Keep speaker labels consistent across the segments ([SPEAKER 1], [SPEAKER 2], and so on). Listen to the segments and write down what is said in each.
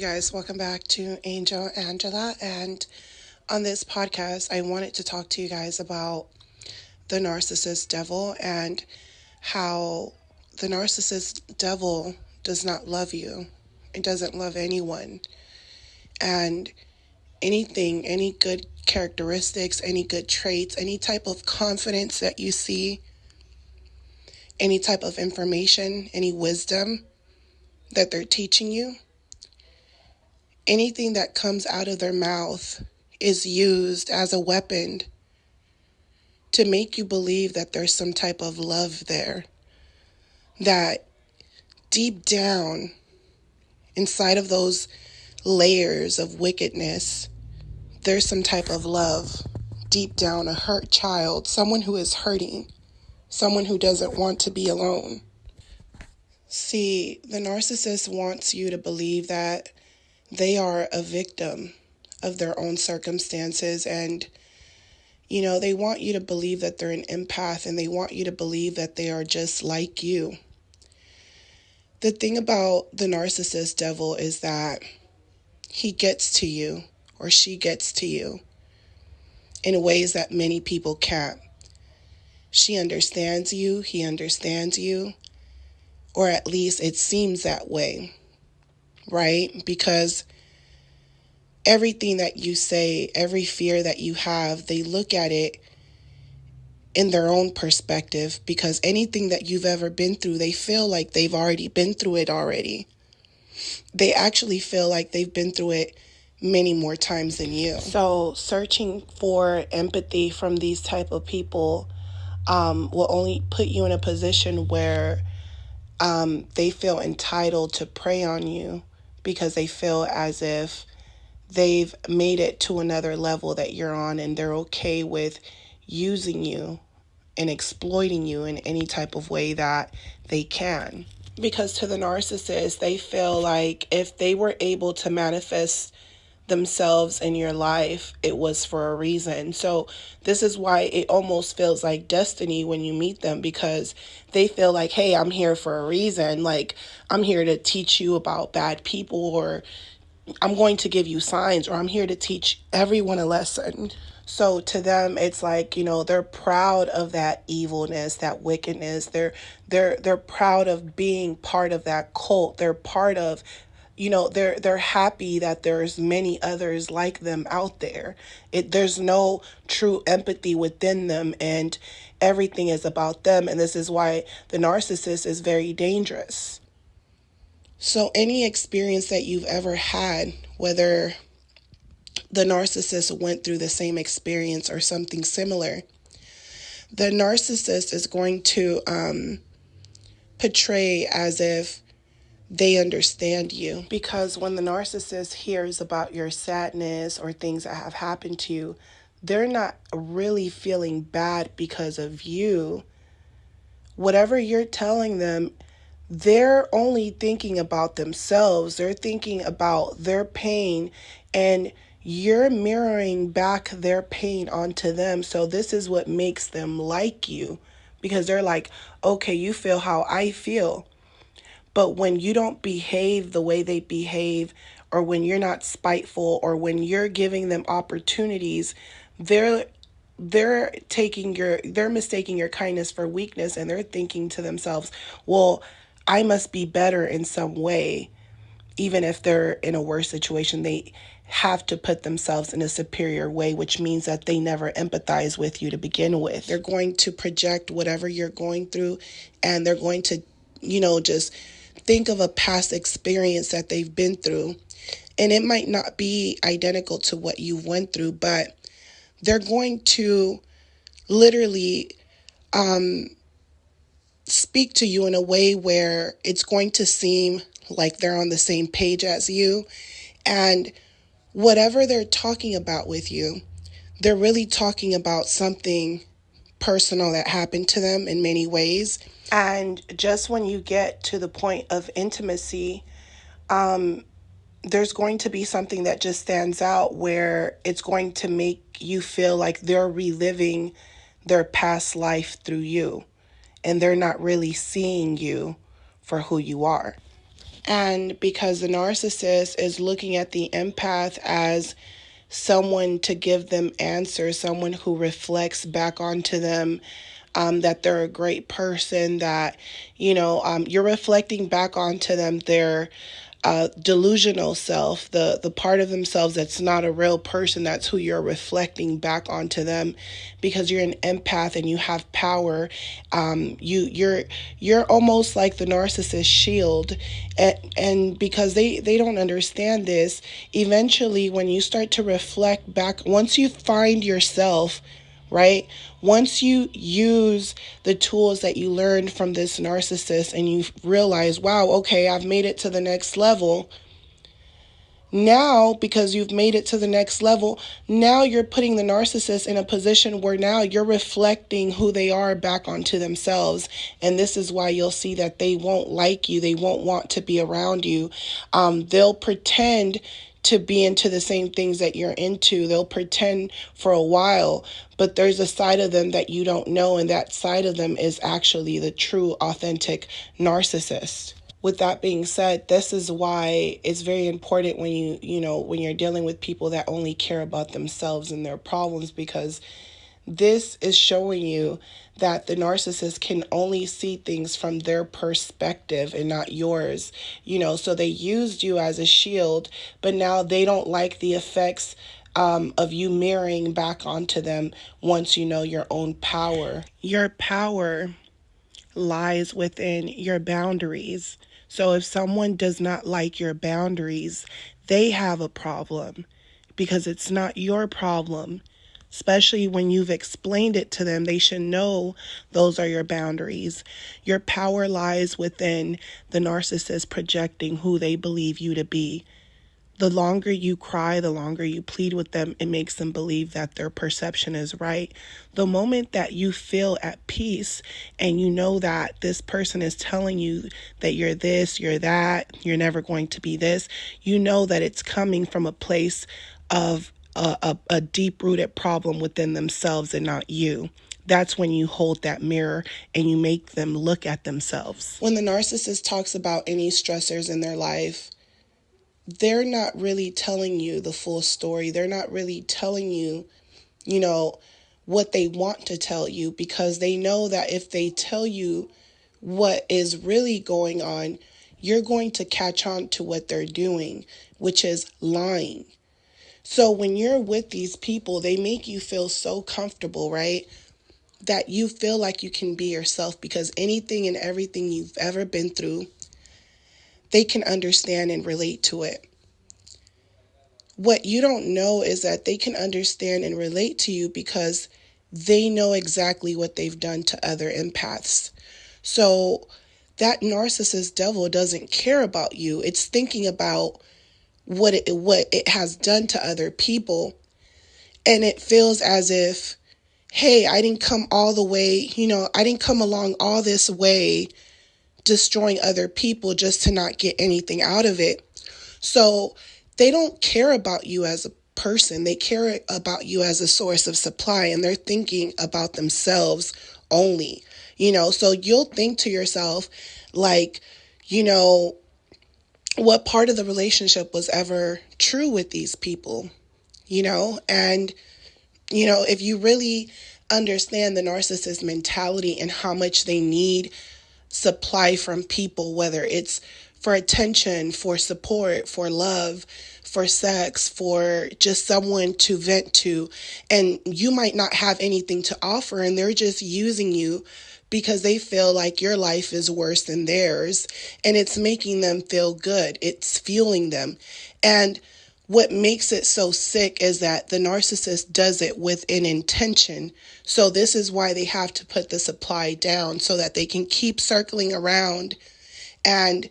[SPEAKER 1] guys, welcome back to Angel Angela. And on this podcast, I wanted to talk to you guys about the narcissist devil and how the narcissist devil does not love you. It doesn't love anyone. And anything, any good characteristics, any good traits, any type of confidence that you see, any type of information, any wisdom that they're teaching you, anything that comes out of their mouth is used as a weapon to make you believe that there's some type of love there. That deep down, inside of those layers of wickedness, there's some type of love. Deep down, a hurt child, someone who is hurting, someone who doesn't want to be alone. See, the narcissist wants you to believe that they are a victim of their own circumstances, and they want you to believe that they're an empath, and they want you to believe that they are just like you. The thing about the narcissist devil is that he gets to you, or she gets to you, in ways that many people can't. She understands you, he understands you, or at least it seems that way, right? Because everything that you say, every fear that you have, they look at it in their own perspective, because anything that you've ever been through, they feel like they've already been through it already. They actually feel like they've been through it many more times than you. So searching for empathy from these type of people will only put you in a position where they feel entitled to prey on you, because they feel as if they've made it to another level that you're on, and they're okay with using you and exploiting you in any type of way that they can. Because to the narcissist, they feel like if they were able to manifest themselves in your life, it was for a reason. So this is why it almost feels like destiny when you meet them, because they feel like, hey, I'm here for a reason. Like, I'm here to teach you about bad people, or I'm going to give you signs, or I'm here to teach everyone a lesson. So to them, it's like, they're proud of that evilness, that wickedness. They're proud of being part of that cult. They're part of, they're happy that there's many others like them out there. There's no true empathy within them, and everything is about them. And this is why the narcissist is very dangerous. So any experience that you've ever had, whether the narcissist went through the same experience or something similar, the narcissist is going to portray as if they understand you. Because when the narcissist hears about your sadness or things that have happened to you, they're not really feeling bad because of you. Whatever you're telling them, they're only thinking about themselves. They're thinking about their pain, and you're mirroring back their pain onto them. So this is what makes them like you, because they're like, okay, you feel how I feel. But when you don't behave the way they behave, or when you're not spiteful, or when you're giving them opportunities, they're mistaking your kindness for weakness, and they're thinking to themselves, well, I must be better in some way. Even if they're in a worse situation, they have to put themselves in a superior way, which means that they never empathize with you to begin with. They're going to project whatever you're going through, and they're going to, just think of a past experience that they've been through. And it might not be identical to what you went through, but they're going to literally speak to you in a way where it's going to seem like they're on the same page as you. And whatever they're talking about with you, they're really talking about something personal that happened to them in many ways. And just when you get to the point of intimacy, there's going to be something that just stands out, where it's going to make you feel like they're reliving their past life through you, and they're not really seeing you for who you are. And because the narcissist is looking at the empath as someone to give them answers, someone who reflects back onto them, that they're a great person, that, you're reflecting back onto them their delusional self, the part of themselves that's not a real person. That's who you're reflecting back onto them, because you're an empath and you have power. You're almost like the narcissist shield, and because they don't understand this, eventually when you start to reflect back, once you find yourself, right? Once you use the tools that you learned from this narcissist and you realize, wow, okay, I've made it to the next level. Now, because you've made it to the next level, now you're putting the narcissist in a position where now you're reflecting who they are back onto themselves. And this is why you'll see that they won't like you. They won't want to be around you. They'll pretend to be into the same things that you're into. They'll pretend for a while, but there's a side of them that you don't know. And that side of them is actually the true, authentic narcissist. With that being said, this is why it's very important when when you're dealing with people that only care about themselves and their problems, because this is showing you that the narcissist can only see things from their perspective and not yours. So they used you as a shield, but now they don't like the effects of you mirroring back onto them once you know your own power. Your power lies within your boundaries. So if someone does not like your boundaries, they have a problem, because it's not your problem. Especially when you've explained it to them, they should know those are your boundaries. Your power lies within the narcissist projecting who they believe you to be. The longer you cry, the longer you plead with them, it makes them believe that their perception is right. The moment that you feel at peace and you know that this person is telling you that you're this, you're that, you're never going to be this, you know that it's coming from a place of a deep-rooted problem within themselves and not you. That's when you hold that mirror and you make them look at themselves. When the narcissist talks about any stressors in their life, they're not really telling you the full story. They're not really telling you, what they want to tell you, because they know that if they tell you what is really going on, you're going to catch on to what they're doing, which is lying. So when you're with these people, they make you feel so comfortable, right? That you feel like you can be yourself, because anything and everything you've ever been through, they can understand and relate to it. What you don't know is that they can understand and relate to you because they know exactly what they've done to other empaths. So that narcissist devil doesn't care about you. It's thinking about what it has done to other people. And it feels as if, hey, I didn't come all the way, I didn't come along all this way destroying other people just to not get anything out of it. So they don't care about you as a person. They care about you as a source of supply, and they're thinking about themselves only. So you'll think to yourself, like, what part of the relationship was ever true with these people, and, if you really understand the narcissist mentality and how much they need supply from people, whether it's for attention, for support, for love, for sex, for just someone to vent to, and you might not have anything to offer, and they're just using you because they feel like your life is worse than theirs, and it's making them feel good. It's fueling them. And what makes it so sick is that the narcissist does it with an intention. So this is why they have to put the supply down, so that they can keep circling around and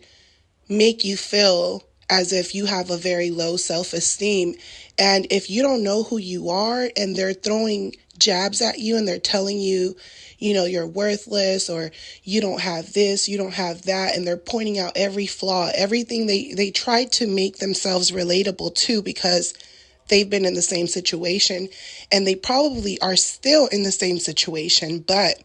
[SPEAKER 1] make you feel as if you have a very low self-esteem. And if you don't know who you are and they're throwing jabs at you and they're telling you, you're worthless, or you don't have this, you don't have that, and they're pointing out every flaw, everything, they try to make themselves relatable too, because they've been in the same situation, and they probably are still in the same situation, but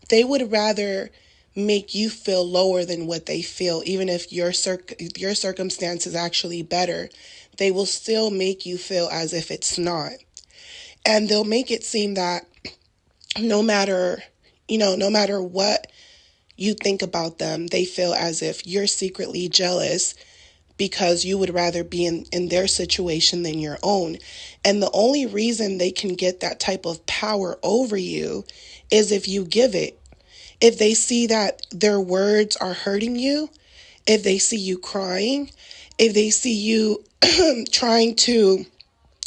[SPEAKER 1] they would rather make you feel lower than what they feel. Even if your circumstance is actually better, they will still make you feel as if it's not. And they'll make it seem that no matter, no matter what you think about them, they feel as if you're secretly jealous because you would rather be in their situation than your own. And the only reason they can get that type of power over you is if you give it. If they see that their words are hurting you, if they see you crying, if they see you trying to,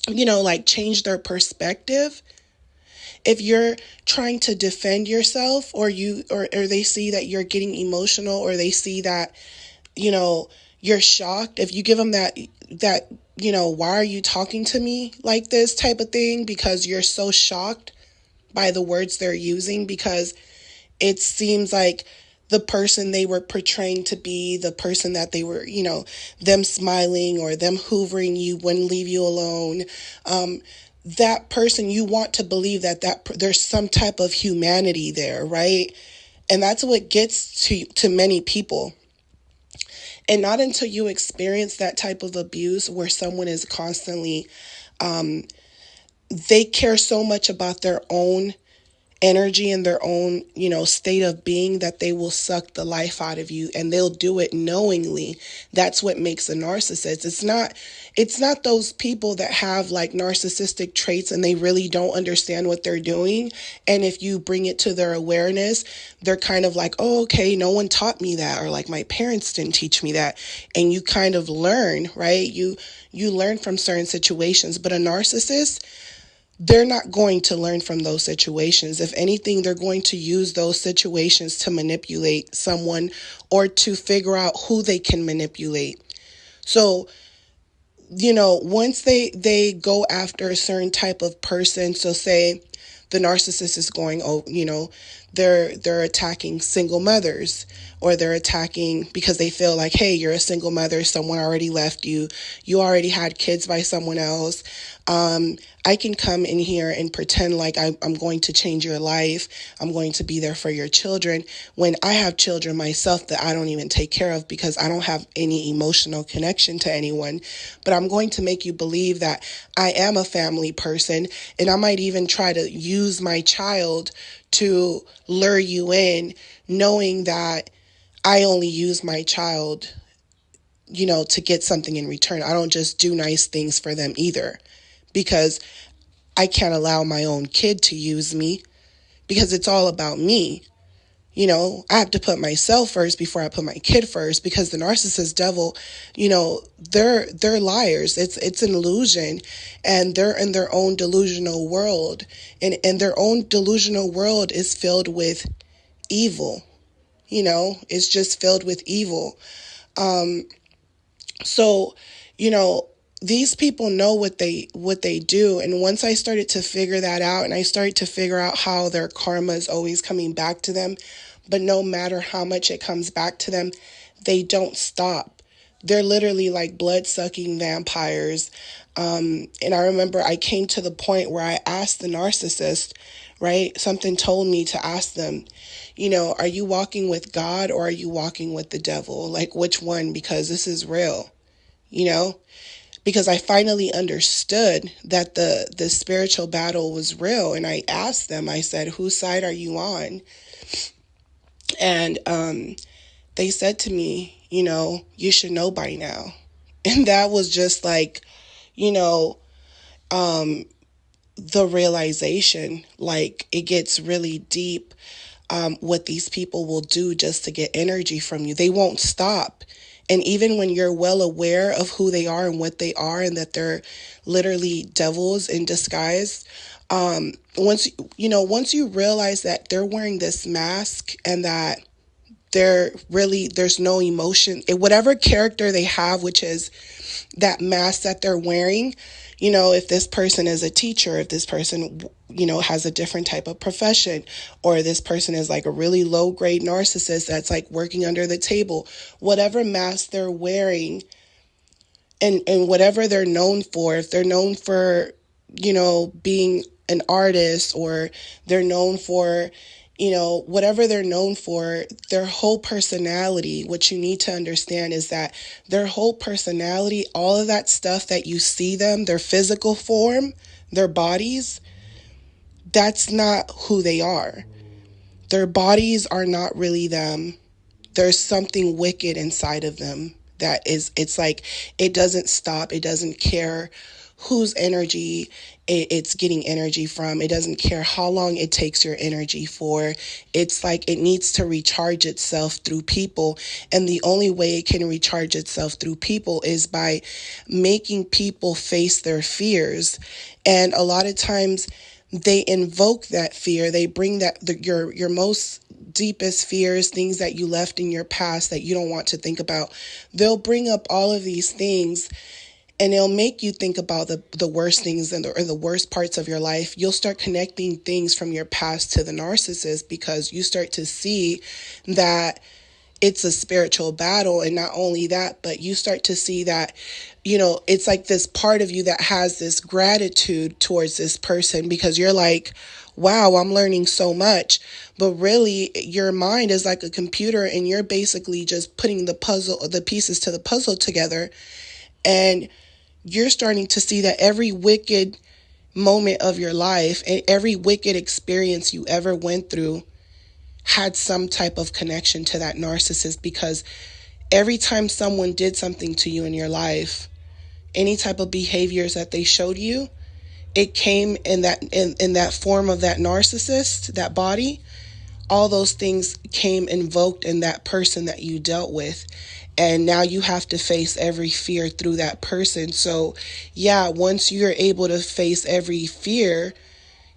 [SPEAKER 1] like change their perspective, if you're trying to defend yourself, or they see that you're getting emotional, or they see that, you're shocked, if you give them that, why are you talking to me like this type of thing, because you're so shocked by the words they're using, because it seems like the person they were portraying to be, the person that they were, them smiling or them hoovering you, wouldn't leave you alone. That person, you want to believe that there's some type of humanity there, right? And that's what gets to many people. And not until you experience that type of abuse where someone is constantly, they care so much about their own energy and their own, state of being, that they will suck the life out of you, and they'll do it knowingly. That's what makes a narcissist. It's not those people that have like narcissistic traits and they really don't understand what they're doing. And if you bring it to their awareness, they're kind of like, oh, okay, no one taught me that, or like my parents didn't teach me that. And you kind of learn, right? You learn from certain situations. But a narcissist, they're not going to learn from those situations. If anything, they're going to use those situations to manipulate someone, or to figure out who they can manipulate. So, once they go after a certain type of person, so say the narcissist is going, they're attacking single mothers, or they're attacking because they feel like, hey, you're a single mother, someone already left you, you already had kids by someone else. I can come in here and pretend like I'm going to change your life. I'm going to be there for your children, when I have children myself that I don't even take care of because I don't have any emotional connection to anyone. But I'm going to make you believe that I am a family person, and I might even try to use my child to lure you in, knowing that I only use my child, to get something in return. I don't just do nice things for them either, because I can't allow my own kid to use me, because it's all about me. I have to put myself first before I put my kid first, because the narcissist devil, they're liars. It's an illusion, and they're in their own delusional world, and their own delusional world is filled with evil. It's just filled with evil. So, these people know what they do. And once I started to figure that out, and I started to figure out how their karma is always coming back to them, but no matter how much it comes back to them, they don't stop. They're literally like blood-sucking vampires. And I remember I came to the point where I asked the narcissist, right? Something told me to ask them, are you walking with God, or are you walking with the devil? Like, which one? Because this is real, because I finally understood that the spiritual battle was real. And I asked them, I said, whose side are you on? And they said to me, you should know by now. And that was just like, the realization, like, it gets really deep, what these people will do just to get energy from you. They won't stop. And even when you're well aware of who they are and what they are, and that they're literally devils in disguise, once you realize that they're wearing this mask, and that there's no emotion, whatever character they have, which is that mask that they're wearing, if this person is a teacher, if this person, has a different type of profession, or this person is like a really low grade narcissist that's like working under the table, whatever mask they're wearing, and whatever they're known for, if they're known for, being an artist, or they're known for, whatever they're known for, their whole personality, what you need to understand is that their whole personality, all of that stuff that you see them, their physical form, their bodies, that's not who they are. Their bodies are not really them. There's something wicked inside of them it's like it doesn't stop. It doesn't care whose energy it's getting energy from. It doesn't care how long it takes your energy for. It's like it needs to recharge itself through people. And the only way it can recharge itself through people is by making people face their fears. And a lot of times they invoke that fear. They bring your most deepest fears, things that you left in your past that you don't want to think about. They'll bring up all of these things, and it'll make you think about the worst things or the worst parts of your life. You'll start connecting things from your past to the narcissist because you start to see that it's a spiritual battle. And not only that, but you start to see that, it's like this part of you that has this gratitude towards this person because you're like, wow, I'm learning so much. But really, your mind is like a computer and you're basically just putting the pieces to the puzzle together. And you're starting to see that every wicked moment of your life and every wicked experience you ever went through had some type of connection to that narcissist, because every time someone did something to you in your life, any type of behaviors that they showed you, it came in that form of that narcissist, that body. All those things came invoked in that person that you dealt with. And now you have to face every fear through that person. So yeah, once you're able to face every fear,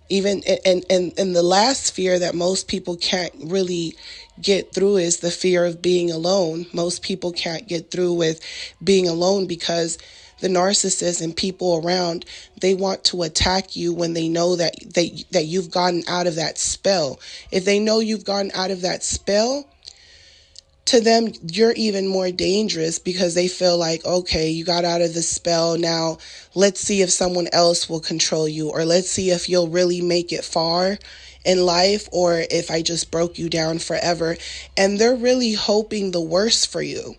[SPEAKER 1] even and the last fear that most people can't really get through is the fear of being alone. Most people can't get through with being alone because the narcissist and people around, they want to attack you when they know that you've gotten out of that spell. If they know you've gotten out of that spell, to them, you're even more dangerous because they feel like, okay, you got out of the spell. Now let's see if someone else will control you, or let's see if you'll really make it far in life, or if I just broke you down forever. And they're really hoping the worst for you.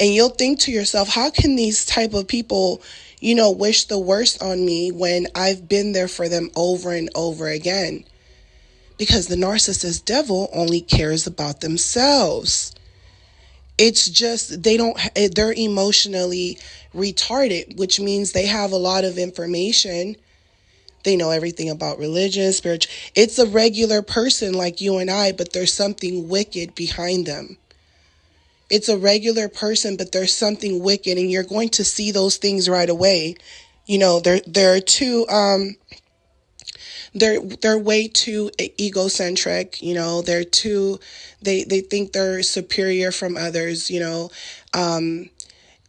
[SPEAKER 1] And you'll think to yourself, how can these type of people, wish the worst on me when I've been there for them over and over again? Because the narcissist devil only cares about themselves. It's just they're emotionally retarded, which means they have a lot of information. They know everything about religion, spiritual. It's a regular person like you and I, but there's something wicked behind them. It's a regular person, but there's something wicked, and you're going to see those things right away. They're too they're way too egocentric. They think they're superior from others.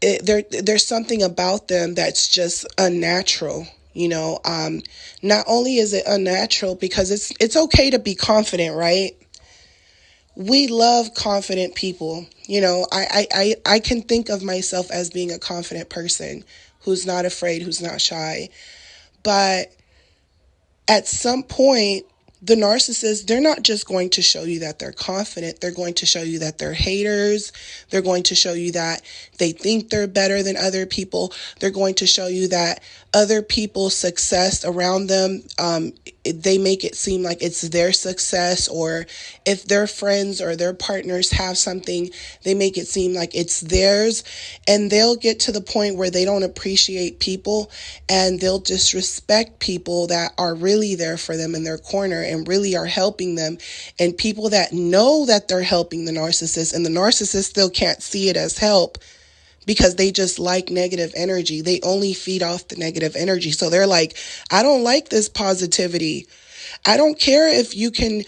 [SPEAKER 1] There's something about them that's just unnatural. Not only is it unnatural because it's okay to be confident, right? We love confident people. I can think of myself as being a confident person who's not afraid, who's not shy. But at some point, the narcissists, they're not just going to show you that they're confident. They're going to show you that they're haters. They're going to show you that they think they're better than other people. They're going to show you that other people's success around them, they make it seem like it's their success, or if their friends or their partners have something, they make it seem like it's theirs. And they'll get to the point where they don't appreciate people, and they'll disrespect people that are really there for them in their corner and really are helping them, and people that know that they're helping the narcissist, and the narcissist still can't see it as help because they just like negative energy. They only feed off the negative energy. So they're like, I don't like this positivity. I don't care if you can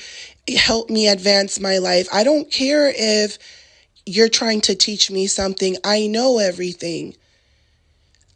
[SPEAKER 1] help me advance my life. I don't care if you're trying to teach me something. I know everything.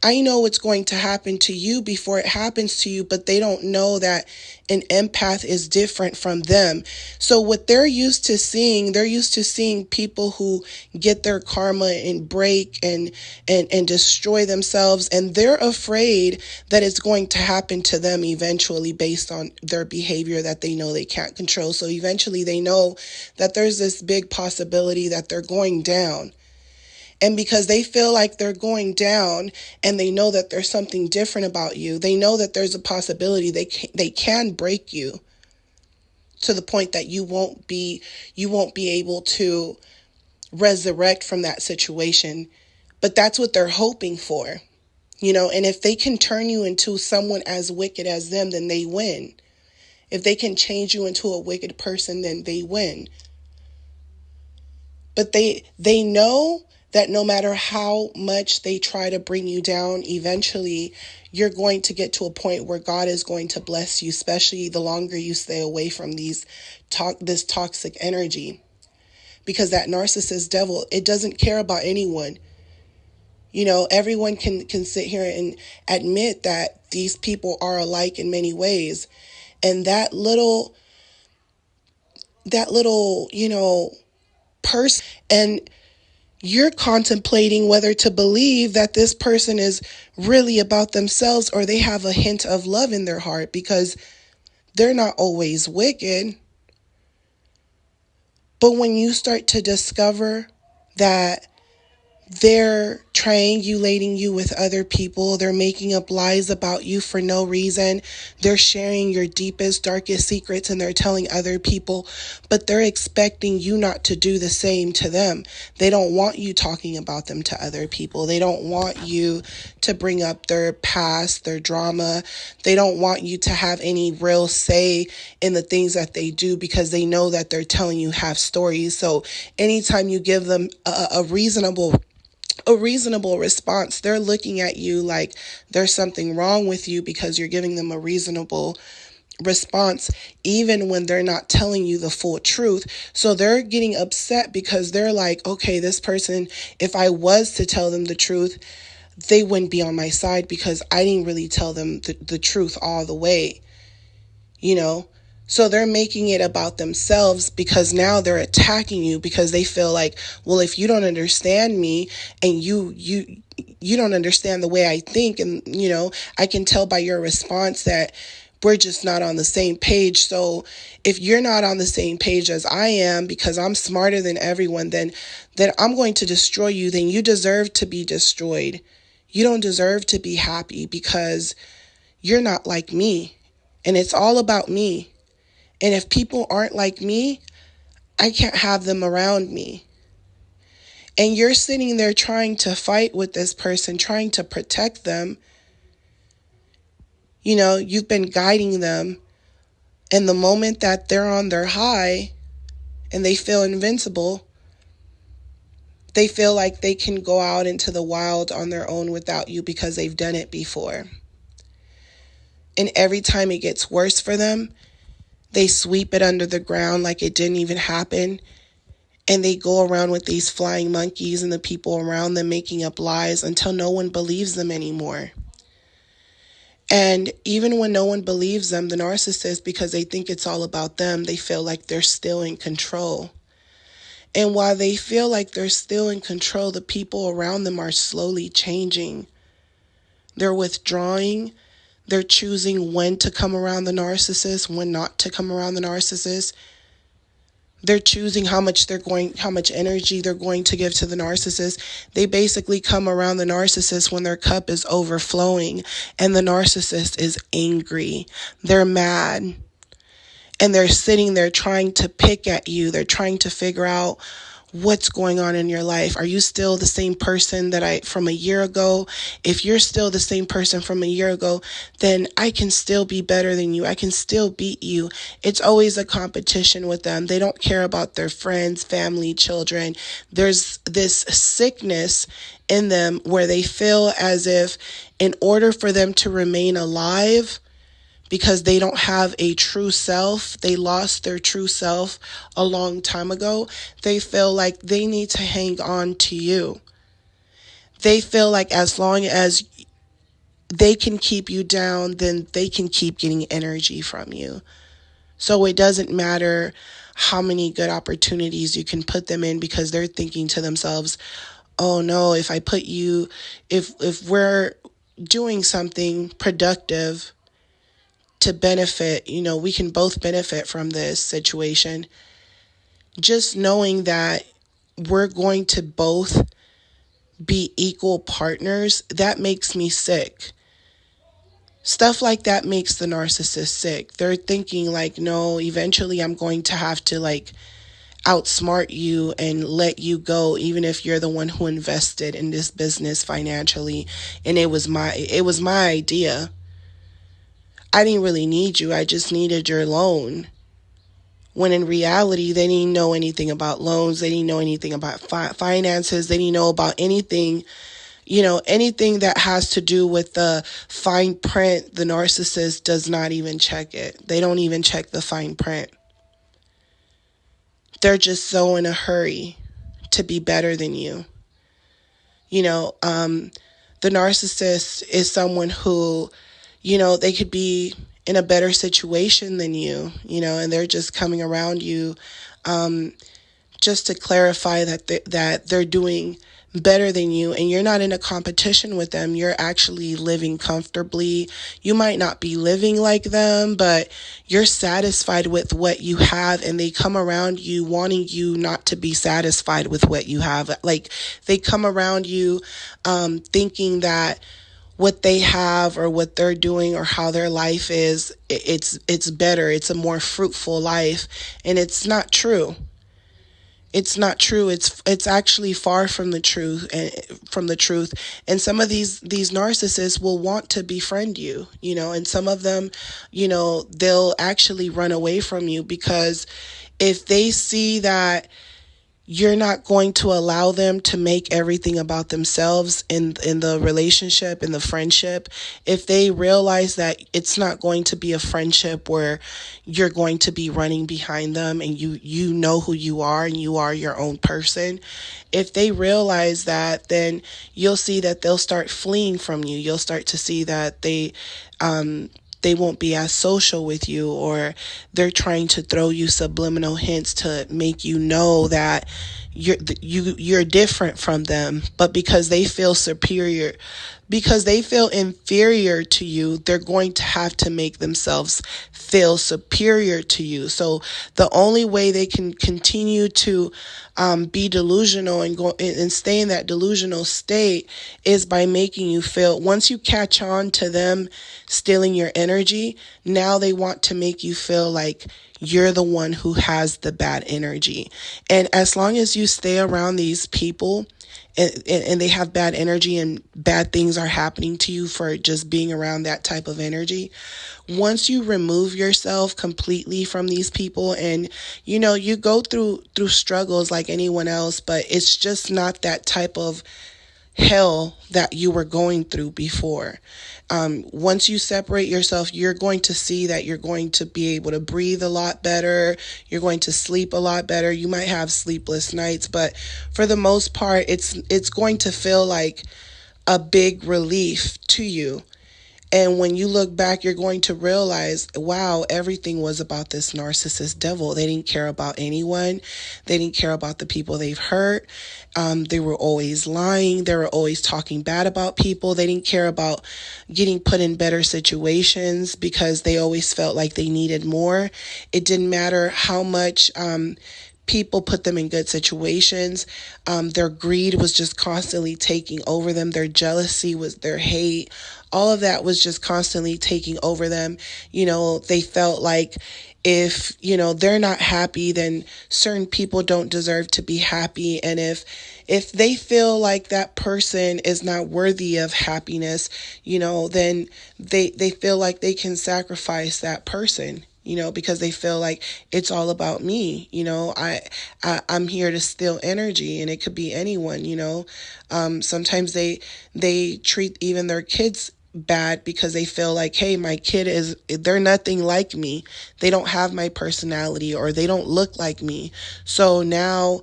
[SPEAKER 1] I know it's going to happen to you before it happens to you, but they don't know that an empath is different from them. So what they're used to seeing people who get their karma and break and destroy themselves, and they're afraid that it's going to happen to them eventually based on their behavior that they know they can't control. So eventually they know that there's this big possibility that they're going down. And because they feel like they're going down and they know that there's something different about you, they know that there's a possibility they can break you to the point that you won't be able to resurrect from that situation. But that's what they're hoping for, and if they can turn you into someone as wicked as them, then they win. If they can change you into a wicked person, then they win. But they know that no matter how much they try to bring you down, eventually you're going to get to a point where God is going to bless you, especially the longer you stay away from this toxic energy. Because that narcissist devil, it doesn't care about anyone. Everyone can sit here and admit that these people are alike in many ways. And that little, person, and you're contemplating whether to believe that this person is really about themselves or they have a hint of love in their heart, because they're not always wicked. But when you start to discover that they're triangulating you with other people, they're making up lies about you for no reason, they're sharing your deepest, darkest secrets, and they're telling other people, but they're expecting you not to do the same to them. They don't want you talking about them to other people. They don't want you to bring up their past, their drama. They don't want you to have any real say in the things that they do, because they know that they're telling you half stories. So anytime you give them a reasonable response, they're looking at you like there's something wrong with you because you're giving them a reasonable response, even when they're not telling you the full truth. So they're getting upset because they're like, okay, this person, if I was to tell them the truth, they wouldn't be on my side because I didn't really tell them the truth all the way, So they're making it about themselves, because now they're attacking you because they feel like, well, if you don't understand me and you don't understand the way I think, and I can tell by your response that we're just not on the same page. So if you're not on the same page as I am, because I'm smarter than everyone, then I'm going to destroy you. Then you deserve to be destroyed. You don't deserve to be happy because you're not like me, and it's all about me. And if people aren't like me, I can't have them around me. And you're sitting there trying to fight with this person, trying to protect them. You've been guiding them. And the moment that they're on their high and they feel invincible, they feel like they can go out into the wild on their own without you because they've done it before. And every time it gets worse for them, they sweep it under the ground like it didn't even happen. And they go around with these flying monkeys and the people around them making up lies until no one believes them anymore. And even when no one believes them, the narcissist, because they think it's all about them, they feel like they're still in control. And while they feel like they're still in control, the people around them are slowly changing. They're withdrawing. They're choosing when to come around the narcissist, when not to come around the narcissist. They're choosing how much energy they're going to give to the narcissist. They basically come around the narcissist when their cup is overflowing and the narcissist is angry. They're mad. And they're sitting there trying to pick at you. They're trying to figure out what's going on in your life. Are you still the same person from a year ago? If you're still the same person from a year ago, then I can still be better than you. I can still beat you. It's always a competition with them. They don't care about their friends, family, children. There's this sickness in them where they feel as if in order for them to remain alive, because they don't have a true self, they lost their true self a long time ago, they feel like they need to hang on to you. They feel like as long as they can keep you down, then they can keep getting energy from you. So it doesn't matter how many good opportunities you can put them in, because they're thinking to themselves, oh no, if I put you, if we're doing something productive to benefit, we can both benefit from this situation. Just knowing that we're going to both be equal partners, that makes me sick. Stuff like that makes the narcissist sick. They're thinking like, no, eventually I'm going to have to like outsmart you and let you go, even if you're the one who invested in this business financially and it was my idea. I didn't really need you. I just needed your loan. When in reality, they didn't know anything about loans. They didn't know anything about finances. They didn't know about anything, anything that has to do with the fine print. The narcissist does not even check it. They don't even check the fine print. They're just so in a hurry to be better than you. You know, the narcissist is someone who, they could be in a better situation than you, and they're just coming around you, just to clarify that they're doing better than you, and you're not in a competition with them. You're actually living comfortably. You might not be living like them, but you're satisfied with what you have, and they come around you wanting you not to be satisfied with what you have. Like, they come around you thinking that what they have or what they're doing or how their life is, it's better. It's a more fruitful life, and it's not true. It's not true. It's actually far from the truth. And some of these narcissists will want to befriend you, and some of them, they'll actually run away from you, because if they see that you're not going to allow them to make everything about themselves in the relationship, in the friendship, if they realize that it's not going to be a friendship where you're going to be running behind them and you know who you are and you are your own person, if they realize that, then you'll see that they'll start fleeing from you. You'll start to see that they won't be as social with you, or they're trying to throw you subliminal hints to make you know that you're different from them. But because they feel superior, because they feel inferior to you, they're going to have to make themselves feel superior to you. So the only way they can continue to be delusional and go and stay in that delusional state is by making you feel, once you catch on to them stealing your energy, now they want to make you feel like you're the one who has the bad energy. And as long as you stay around these people and they have bad energy and bad things are happening to you for just being around that type of energy, once you remove yourself completely from these people, and you go through struggles like anyone else, but it's just not that type of hell that you were going through before. Once you separate yourself, you're going to see that you're going to be able to breathe a lot better. You're going to sleep a lot better. You might have sleepless nights, but for the most part, it's going to feel like a big relief to you. And when you look back, you're going to realize, wow, everything was about this narcissist devil. They didn't care about anyone. They didn't care about the people they've hurt. They were always lying. They were always talking bad about people. They didn't care about getting put in better situations because they always felt like they needed more. It didn't matter how much people put them in good situations. Their greed was just constantly taking over them. Their jealousy was their hate. All of that was just constantly taking over them. They felt like if, they're not happy, then certain people don't deserve to be happy. And if they feel like that person is not worthy of happiness, then they feel like they can sacrifice that person. Because they feel like it's all about me. I'm here to steal energy, and it could be anyone. Sometimes they treat even their kids bad because they feel like, hey, my kid they're nothing like me. They don't have my personality, or they don't look like me. So now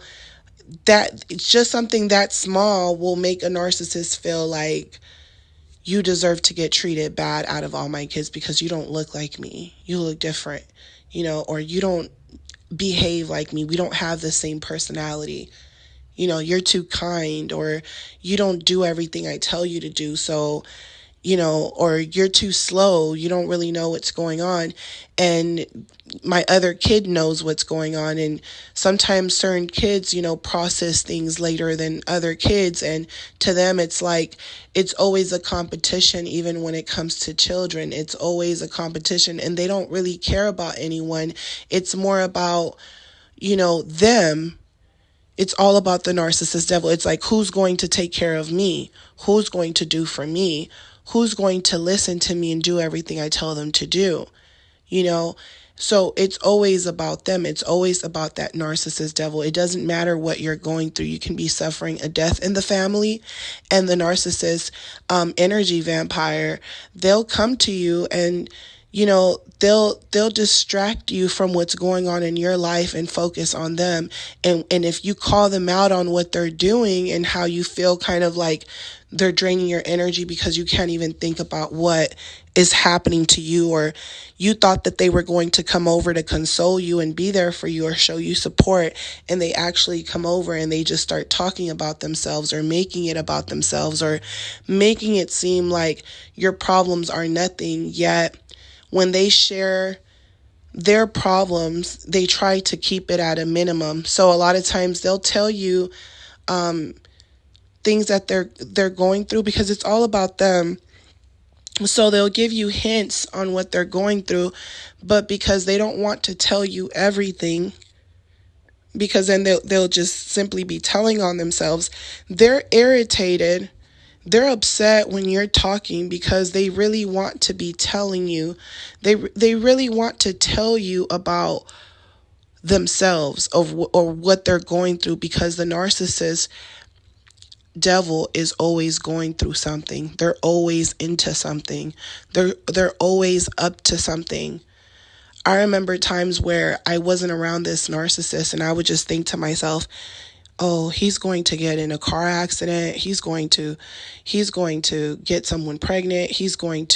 [SPEAKER 1] that it's just something that small will make a narcissist feel like you deserve to get treated bad out of all my kids because you don't look like me. You look different, or you don't behave like me. We don't have the same personality. You're too kind, or you don't do everything I tell you to do. So, or you're too slow. You don't really know what's going on. And my other kid knows what's going on. And sometimes certain kids, process things later than other kids. And to them, it's like, it's always a competition. Even when it comes to children, it's always a competition, and they don't really care about anyone. It's more about, them. It's all about the narcissist devil. It's like, who's going to take care of me? Who's going to do for me? Who's going to listen to me and do everything I tell them to do? So it's always about them. It's always about that narcissist devil. It doesn't matter what you're going through. You can be suffering a death in the family, and the narcissist energy vampire, they'll come to you and they'll distract you from what's going on in your life and focus on them. And if you call them out on what they're doing and how you feel kind of like they're draining your energy because you can't even think about what is happening to you, or you thought that they were going to come over to console you and be there for you or show you support, and they actually come over and they just start talking about themselves or making it about themselves or making it seem like your problems are nothing. Yet when they share their problems, they try to keep it at a minimum. So a lot of times they'll tell you things that they're going through because it's all about them. So they'll give you hints on what they're going through, but because they don't want to tell you everything, because then they'll just simply be telling on themselves, they're irritated. They're upset when you're talking because they really want to be telling you. They really want to tell you about themselves or what they're going through, because the narcissist devil is always going through something. They're always into something. They're always up to something. I remember times where I wasn't around this narcissist and I would just think to myself, oh, he's going to get in a car accident. He's going to get someone pregnant. Someone's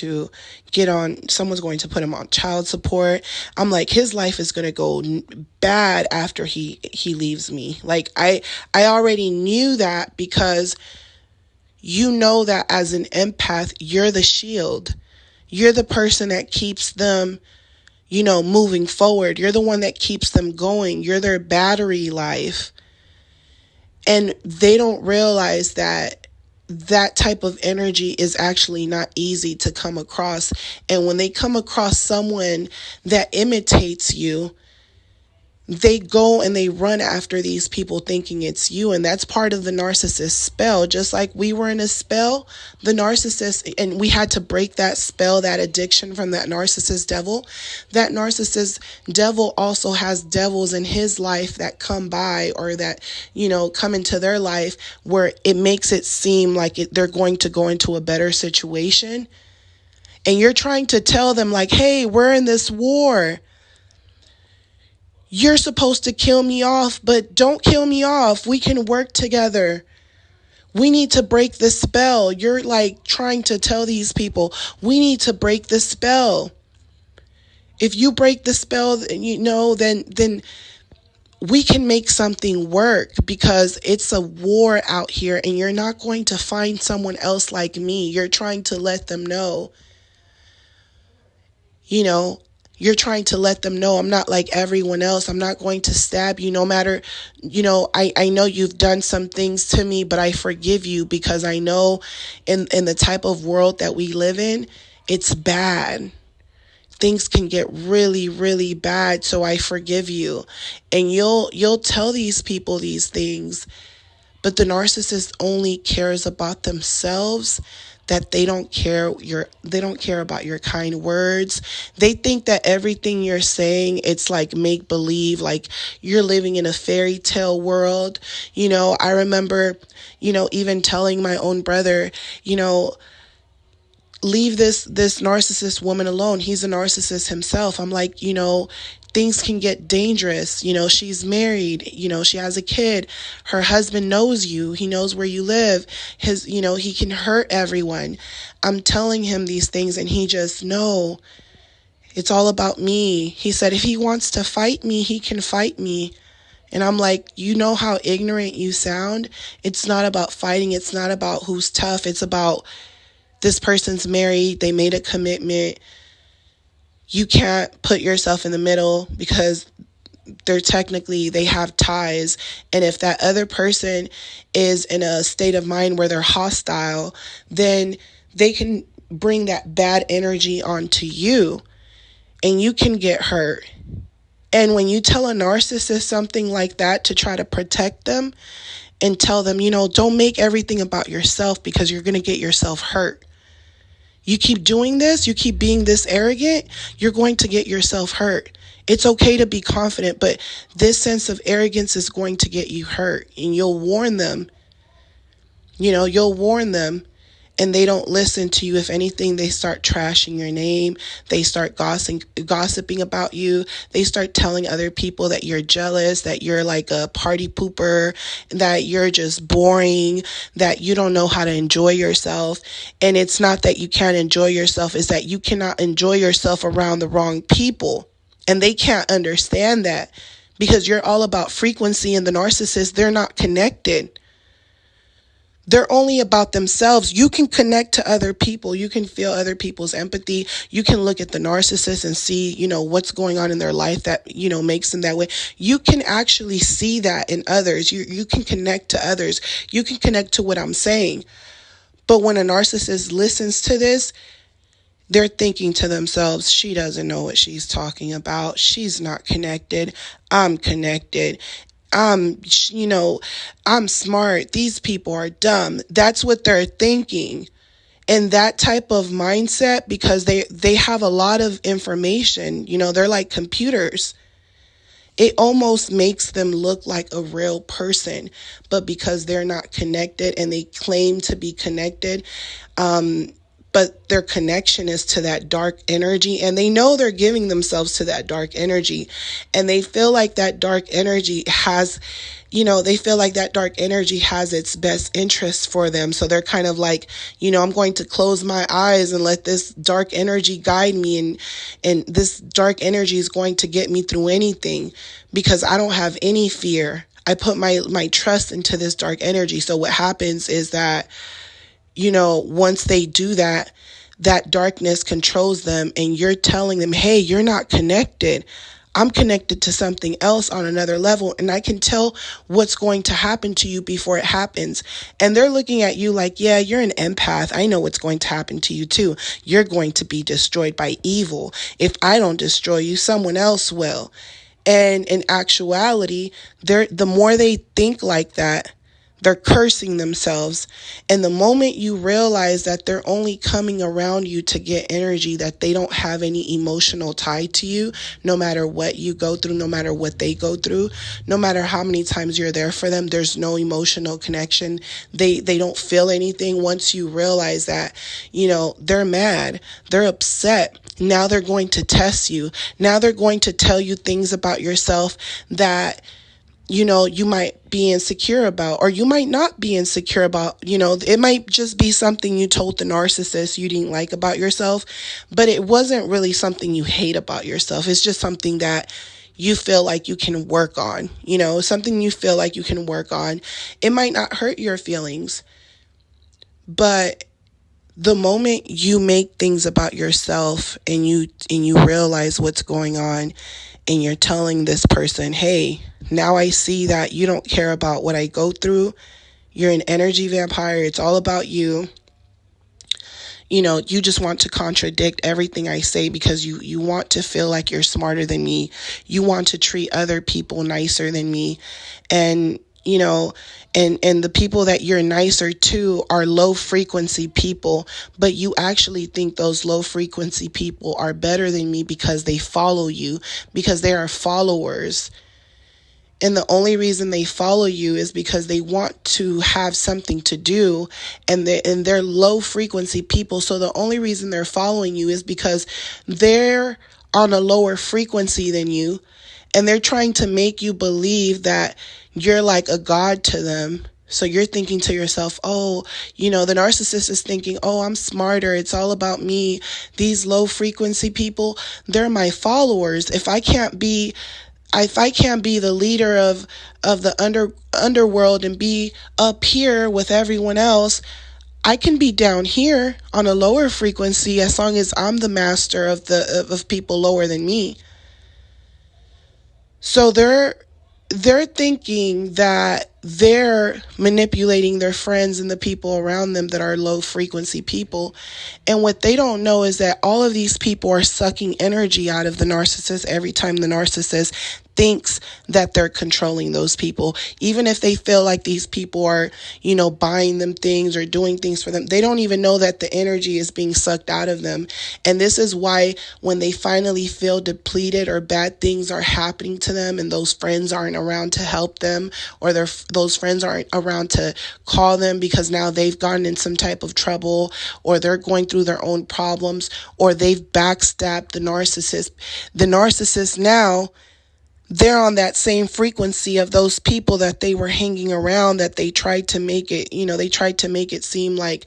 [SPEAKER 1] going to put him on child support. I'm like, his life is going to go bad after he leaves me. Like I already knew that, because that as an empath, you're the shield. You're the person that keeps them, moving forward. You're the one that keeps them going. You're their battery life. And they don't realize that type of energy is actually not easy to come across. And when they come across someone that imitates you, they go and they run after these people thinking it's you. And that's part of the narcissist spell. Just like we were in a spell, the narcissist, and we had to break that spell, that addiction from that narcissist devil. That narcissist devil also has devils in his life that come by, or that, come into their life, where it makes it seem like they're going to go into a better situation. And you're trying to tell them like, hey, we're in this war. You're supposed to kill me off, but don't kill me off. We can work together. We need to break the spell. You're like trying to tell these people, we need to break the spell. If you break the spell, then we can make something work, because it's a war out here and you're not going to find someone else like me. You're trying to let them know, you're trying to let them know I'm not like everyone else. I'm not going to stab you no matter, I know you've done some things to me, but I forgive you, because I know in the type of world that we live in, it's bad. Things can get really, really bad. So I forgive you. And you'll tell these people these things, but the narcissist only cares about themselves. That they don't care about your kind words. They think that everything you're saying, it's like make believe, like you're living in a fairy tale world. I remember, even telling my own brother, leave this narcissist woman alone. He's a narcissist himself. I'm like, things can get dangerous. She's married, she has a kid. Her husband knows you. He knows where you live. He can hurt everyone. I'm telling him these things and he just, no, it's all about me. He said, if he wants to fight me, he can fight me. And I'm like, you know how ignorant you sound? It's not about fighting. It's not about who's tough. It's about this person's married. They made a commitment. You can't put yourself in the middle because they have ties. And if that other person is in a state of mind where they're hostile, then they can bring that bad energy onto you and you can get hurt. And when you tell a narcissist something like that to try to protect them and tell them, don't make everything about yourself because you're going to get yourself hurt. You keep doing this, you keep being this arrogant, you're going to get yourself hurt. It's okay to be confident, but this sense of arrogance is going to get you hurt. And you'll warn them. You'll warn them. And they don't listen to you. If anything, they start trashing your name. They start gossiping about you. They start telling other people that you're jealous, that you're like a party pooper, that you're just boring, that you don't know how to enjoy yourself. And it's not that you can't enjoy yourself, it's that you cannot enjoy yourself around the wrong people. And they can't understand that because you're all about frequency, and the narcissist, they're not connected. They're only about themselves. You can connect to other people. You can feel other people's empathy. You can look at the narcissist and see, what's going on in their life that, makes them that way. You can actually see that in others. You can connect to others. You can connect to what I'm saying. But when a narcissist listens to this, they're thinking to themselves, she doesn't know what she's talking about. She's not connected. I'm connected. I'm smart. These people are dumb. That's what they're thinking. And that type of mindset, because they have a lot of information, they're like computers. It almost makes them look like a real person, but because they're not connected and they claim to be connected, but their connection is to that dark energy, and they know they're giving themselves to that dark energy, and they feel like that dark energy has, its best interest for them. So they're kind of like, I'm going to close my eyes and let this dark energy guide me, and this dark energy is going to get me through anything because I don't have any fear. I put my trust into this dark energy. So what happens is that, once they do that, that darkness controls them, and you're telling them, hey, you're not connected. I'm connected to something else on another level, and I can tell what's going to happen to you before it happens. And they're looking at you like, yeah, you're an empath. I know what's going to happen to you too. You're going to be destroyed by evil. If I don't destroy you, someone else will. And in actuality, the more they think like that, they're cursing themselves. And the moment you realize that they're only coming around you to get energy, that they don't have any emotional tie to you, no matter what you go through, no matter what they go through, no matter how many times you're there for them, there's no emotional connection. They don't feel anything. Once you realize that, they're mad, they're upset. Now they're going to test you. Now they're going to tell you things about yourself that you might be insecure about, or you might not be insecure about. It might just be something you told the narcissist you didn't like about yourself, but it wasn't really something you hate about yourself. It's just something that you feel like you can work on, something you feel like you can work on. It might not hurt your feelings, but the moment you make things about yourself and you realize what's going on, and you're telling this person, hey, now I see that you don't care about what I go through. You're an energy vampire. It's all about you. You just want to contradict everything I say because you want to feel like you're smarter than me. You want to treat other people nicer than me. And and the people that you're nicer to are low frequency people, but you actually think those low frequency people are better than me because they follow you, because they are followers. And the only reason they follow you is because they want to have something to do, and they're low frequency people. So the only reason they're following you is because they're on a lower frequency than you, and they're trying to make you believe that you're like a god to them. So you're thinking to yourself, oh, the narcissist is thinking, oh, I'm smarter. It's all about me. These low frequency people, they're my followers. If I can't be the leader of the underworld and be up here with everyone else, I can be down here on a lower frequency as long as I'm the master of people lower than me. So they're thinking that they're manipulating their friends and the people around them that are low frequency people. And what they don't know is that all of these people are sucking energy out of the narcissist every time the narcissist thinks that they're controlling those people. Even if they feel like these people are, buying them things or doing things for them, they don't even know that the energy is being sucked out of them. And this is why when they finally feel depleted or bad things are happening to them and those friends aren't around to help them, or those friends aren't around to call them because now they've gotten in some type of trouble, or they're going through their own problems, or they've backstabbed the narcissist. The narcissist now, they're on that same frequency of those people that they were hanging around, that they tried to make it, they tried to make it seem like,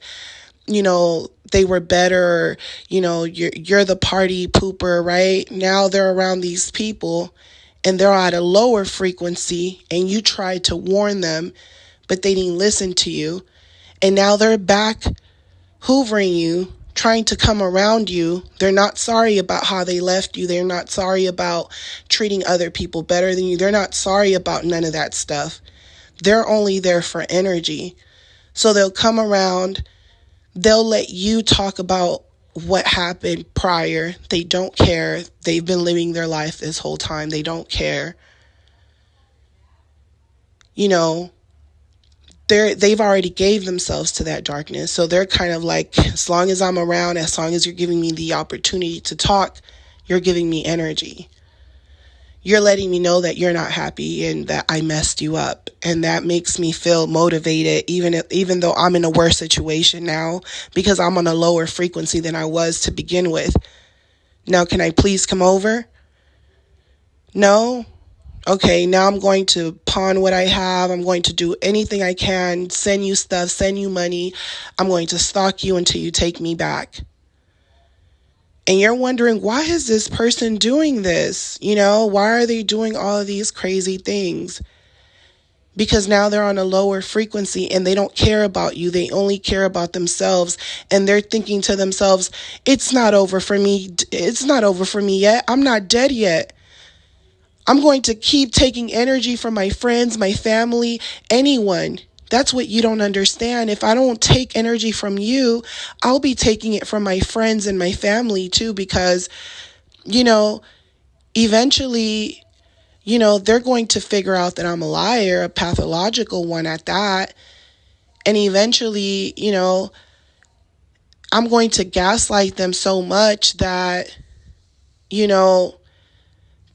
[SPEAKER 1] they were better, you're the party pooper, right? Now they're around these people and they're at a lower frequency, and you tried to warn them, but they didn't listen to you. And now they're back hoovering you, trying to come around you. They're not sorry about how they left you. They're not sorry about treating other people better than you. They're not sorry about none of that stuff. They're only there for energy. So they'll come around. They'll let you talk about what happened prior. They don't care. They've been living their life this whole time. They don't care. They've already gave themselves to that darkness. So they're kind of like, as long as I'm around, as long as you're giving me the opportunity to talk, you're giving me energy. You're letting me know that you're not happy and that I messed you up. And that makes me feel motivated, even though I'm in a worse situation now, because I'm on a lower frequency than I was to begin with. Now, can I please come over? No? Okay, now I'm going to pawn what I have. I'm going to do anything I can, send you stuff, send you money. I'm going to stalk you until you take me back. And you're wondering, why is this person doing this? Why are they doing all of these crazy things? Because now they're on a lower frequency and they don't care about you. They only care about themselves. And they're thinking to themselves, it's not over for me. It's not over for me yet. I'm not dead yet. I'm going to keep taking energy from my friends, my family, anyone. That's what you don't understand. If I don't take energy from you, I'll be taking it from my friends and my family too, because, eventually, they're going to figure out that I'm a liar, a pathological one at that. And eventually, I'm going to gaslight them so much that,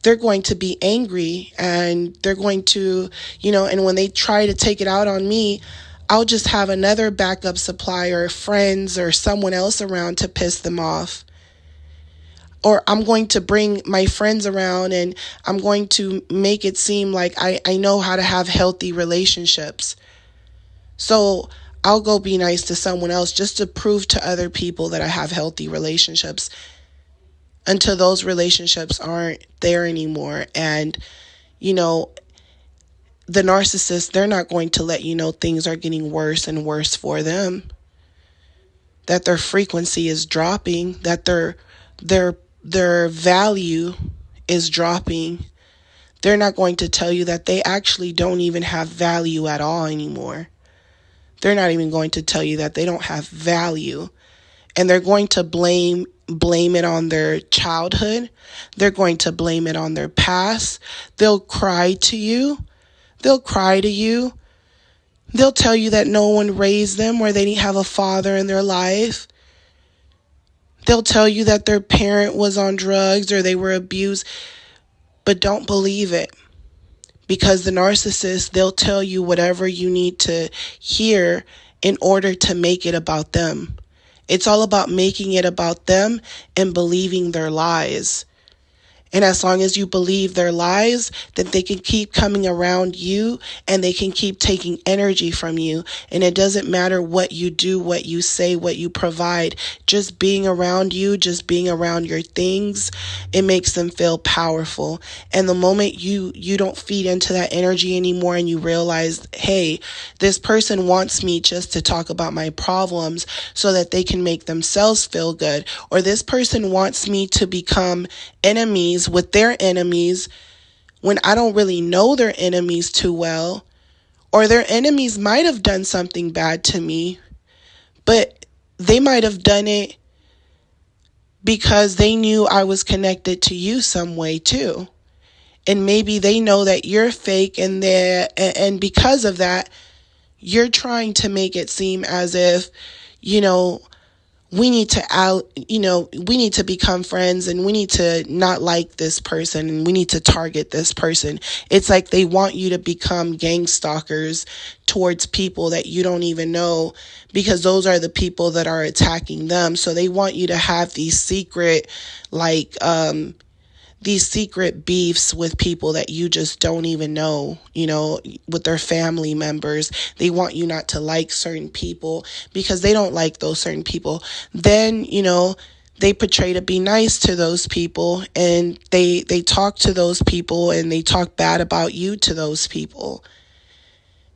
[SPEAKER 1] they're going to be angry, and they're going to, and when they try to take it out on me, I'll just have another backup supplier, friends, or someone else around to piss them off. Or I'm going to bring my friends around and I'm going to make it seem like I know how to have healthy relationships. So I'll go be nice to someone else just to prove to other people that I have healthy relationships, until those relationships aren't there anymore. And, the narcissist, they're not going to let you know things are getting worse and worse for them, that their frequency is dropping, that their value is dropping. They're not going to tell you that they actually don't even have value at all anymore. They're not even going to tell you that they don't have value. And they're going to blame it on their childhood. They're going to blame it on their past. They'll cry to you. They'll cry to you. They'll tell you that no one raised them, or they didn't have a father in their life. They'll tell you that their parent was on drugs or they were abused. But don't believe it. Because the narcissist, they'll tell you whatever you need to hear in order to make it about them. It's all about making it about them and believing their lies. And as long as you believe their lies, then they can keep coming around you and they can keep taking energy from you. And it doesn't matter what you do, what you say, what you provide. Just being around you, just being around your things, it makes them feel powerful. And the moment you don't feed into that energy anymore and you realize, hey, this person wants me just to talk about my problems so that they can make themselves feel good, or this person wants me to become enemies with their enemies when I don't really know their enemies too well, or their enemies might have done something bad to me, but they might have done it because they knew I was connected to you some way too. And maybe they know that you're fake, and because of that, you're trying to make it seem as if, we need to become friends, and we need to not like this person, and we need to target this person. It's like they want you to become gang stalkers towards people that you don't even know, because those are the people that are attacking them. So they want you to have these secret, these secret beefs with people that you just don't even know, with their family members. They want you not to like certain people because they don't like those certain people. Then, they portray to be nice to those people, and they talk to those people, and they talk bad about you to those people.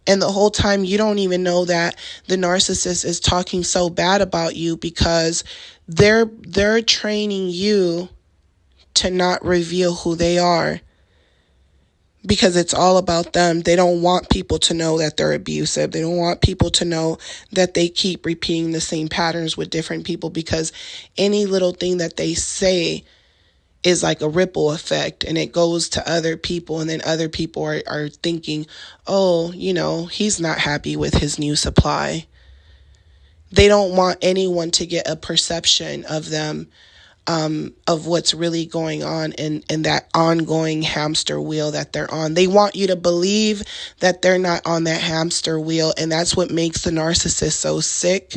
[SPEAKER 1] And the whole time you don't even know that the narcissist is talking so bad about you because they're training you to not reveal who they are, because it's all about them. They don't want people to know that they're abusive. They don't want people to know that they keep repeating the same patterns with different people, because any little thing that they say is like a ripple effect, and it goes to other people, and then other people are thinking, oh, he's not happy with his new supply. They don't want anyone to get a perception of them, of what's really going on in that ongoing hamster wheel that they're on. They want you to believe that they're not on that hamster wheel. And that's what makes the narcissist so sick,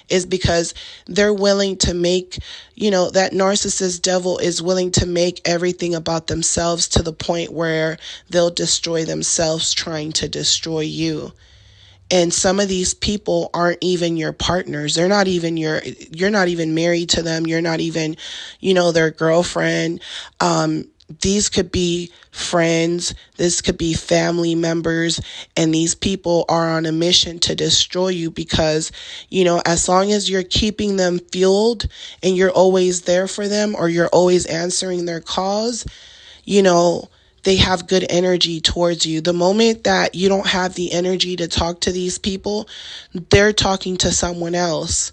[SPEAKER 1] is because they're willing to make, that narcissist devil is willing to make everything about themselves, to the point where they'll destroy themselves trying to destroy you. And some of these people aren't even your partners. They're not even you're not even married to them. You're not even, their girlfriend. These could be friends. This could be family members. And these people are on a mission to destroy you, because, as long as you're keeping them fueled and you're always there for them, or you're always answering their calls, they have good energy towards you. The moment that you don't have the energy to talk to these people, they're talking to someone else.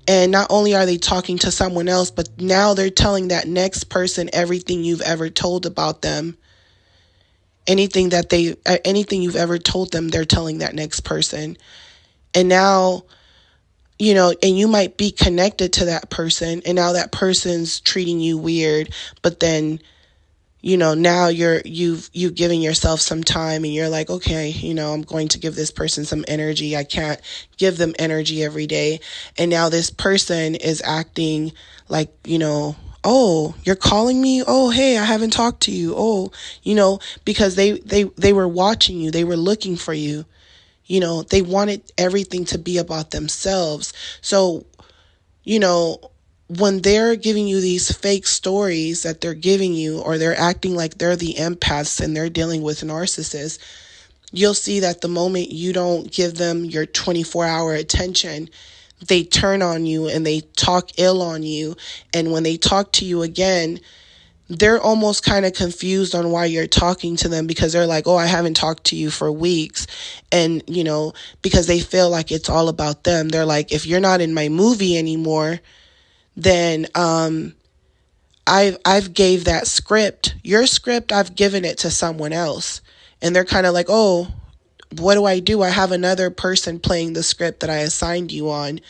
[SPEAKER 1] And not only are they talking to someone else, but now they're telling that next person everything you've ever told about them. Anything you've ever told them, they're telling that next person. And now, and you might be connected to that person, and now that person's treating you weird, but then now you've given yourself some time, and you're like, okay, I'm going to give this person some energy. I can't give them energy every day. And now this person is acting like, oh, you're calling me? Oh, hey, I haven't talked to you. Oh, because they were watching you. They were looking for you. They wanted everything to be about themselves. So, when they're giving you these fake stories that they're giving you, or they're acting like they're the empaths and they're dealing with narcissists, you'll see that the moment you don't give them your 24-hour attention, they turn on you and they talk ill on you. And when they talk to you again, they're almost kind of confused on why you're talking to them, because they're like, oh, I haven't talked to you for weeks. And, because they feel like it's all about them. They're like, if you're not in my movie anymore, then I've gave that script, your script, I've given it to someone else. And they're kind of like, oh, what do? I have another person playing the script that I assigned you on.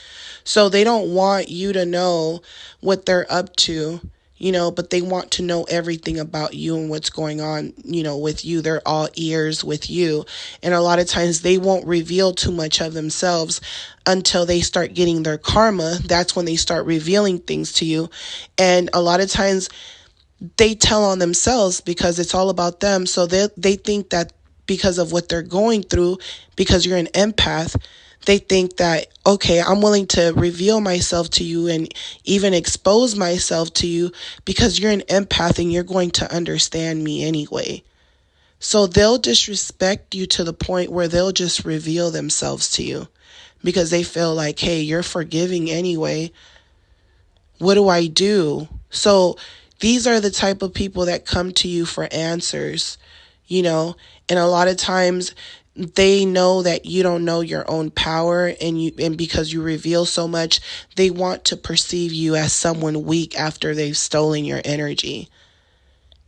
[SPEAKER 1] So they don't want you to know what they're up to, but they want to know everything about you and what's going on, with you. They're all ears with you. And a lot of times they won't reveal too much of themselves until they start getting their karma. That's when they start revealing things to you. And a lot of times they tell on themselves because it's all about them. So they think that because of what they're going through, because you're an empath, they think that, okay, I'm willing to reveal myself to you and even expose myself to you because you're an empath and you're going to understand me anyway. So they'll disrespect you to the point where they'll just reveal themselves to you because they feel like, hey, you're forgiving anyway. What do I do? So these are the type of people that come to you for answers, and a lot of times they know that you don't know your own power, and because you reveal so much, they want to perceive you as someone weak after they've stolen your energy.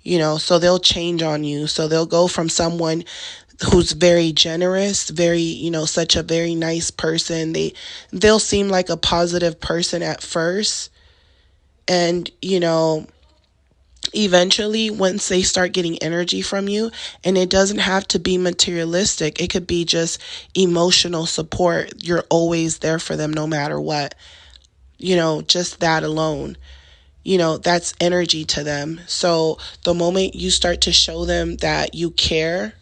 [SPEAKER 1] So they'll change on you. So they'll go from someone who's very generous, very, such a very nice person. They'll seem like a positive person at first. And, eventually, once they start getting energy from you, and it doesn't have to be materialistic, it could be just emotional support. You're always there for them no matter what. Just that alone. That's energy to them. So the moment you start to show them that you care,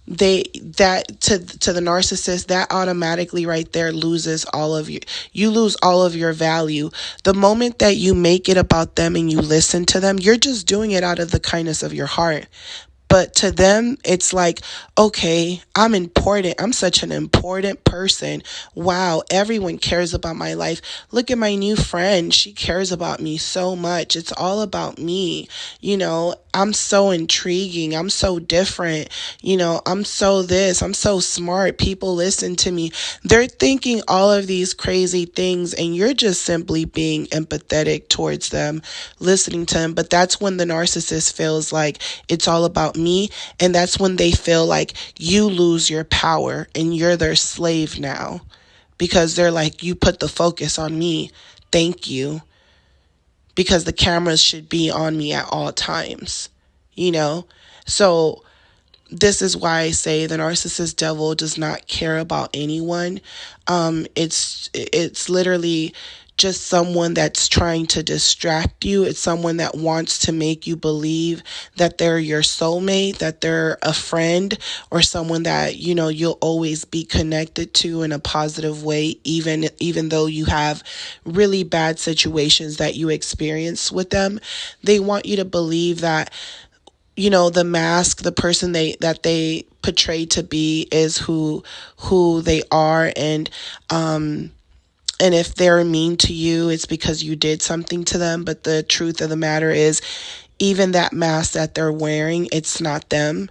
[SPEAKER 1] to the narcissist, that automatically right there loses all of you lose all of your value. The moment that you make it about them and you listen to them, you're just doing it out of the kindness of your heart. But to them, it's like, okay, I'm important. I'm such an important person. Wow, everyone cares about my life. Look at my new friend. She cares about me so much. It's all about me. I'm so intriguing. I'm so different. I'm so this. I'm so smart. People listen to me. They're thinking all of these crazy things, and you're just simply being empathetic towards them, listening to them. But that's when the narcissist feels like it's all about me, and that's when they feel like you lose your power and you're their slave now, because they're like, you put the focus on me, thank you, because the cameras should be on me at all times. So this is why I say the narcissist devil does not care about anyone. It's literally just someone that's trying to distract you. It's someone that wants to make you believe that they're your soulmate, that they're a friend, or someone that, you'll always be connected to in a positive way, even though you have really bad situations that you experience with them. They want you to believe that, the mask, the person that they portray to be is who they are. And if they're mean to you, it's because you did something to them. But the truth of the matter is, even that mask that they're wearing, it's not them.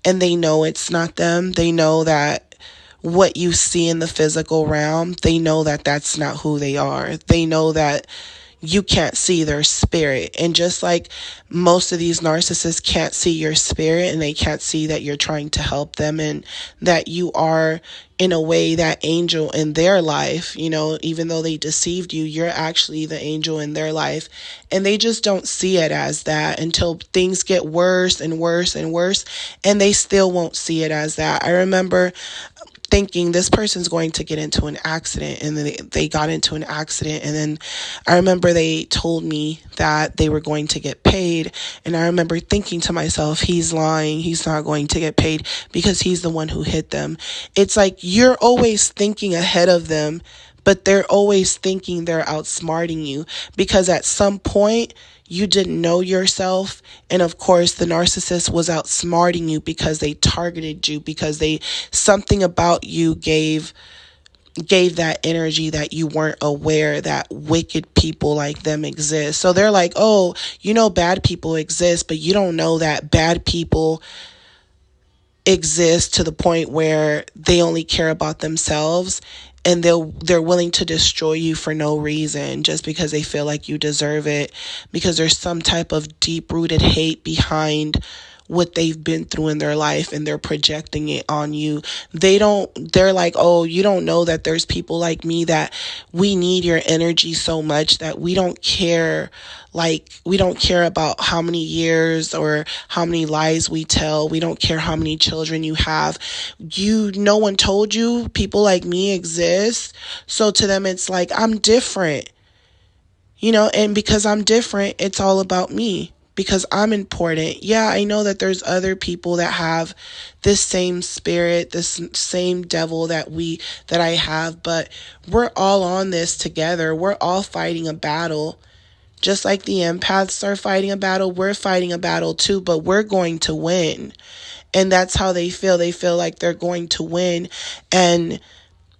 [SPEAKER 1] And they know it's not them. They know that what you see in the physical realm, they know that that's not who they are. They know that you can't see their spirit. And just like most of these narcissists can't see your spirit, and they can't see that you're trying to help them and that you are, in a way, that angel in their life, even though they deceived you, you're actually the angel in their life. And they just don't see it as that until things get worse and worse and worse, and they still won't see it as that. I remember thinking this person's going to get into an accident, and then they got into an accident, and then I remember they told me that they were going to get paid, and I remember thinking to myself, he's lying, he's not going to get paid because he's the one who hit them. It's like you're always thinking ahead of them, but they're always thinking they're outsmarting you, because at some point you didn't know yourself. And of course, the narcissist was outsmarting you because they targeted you, because something about you gave that energy that you weren't aware that wicked people like them exist. So they're like, oh, bad people exist, but you don't know that bad people exist to the point where they only care about themselves, and they're willing to destroy you for no reason, just because they feel like you deserve it, because there's some type of deep-rooted hate behind what they've been through in their life and they're projecting it on you. They're like, oh, you don't know that there's people like me that we need your energy so much that we don't care. Like, we don't care about how many years or how many lies we tell. We don't care how many children you have. No one told you people like me exist. So to them, it's like, I'm different. And because I'm different, it's all about me because I'm important. Yeah, I know that there's other people that have this same spirit, this same devil that I have, but we're all on this together. We're all fighting a battle. Just like the empaths are fighting a battle, we're fighting a battle too, but we're going to win. And that's how they feel. They feel like they're going to win, and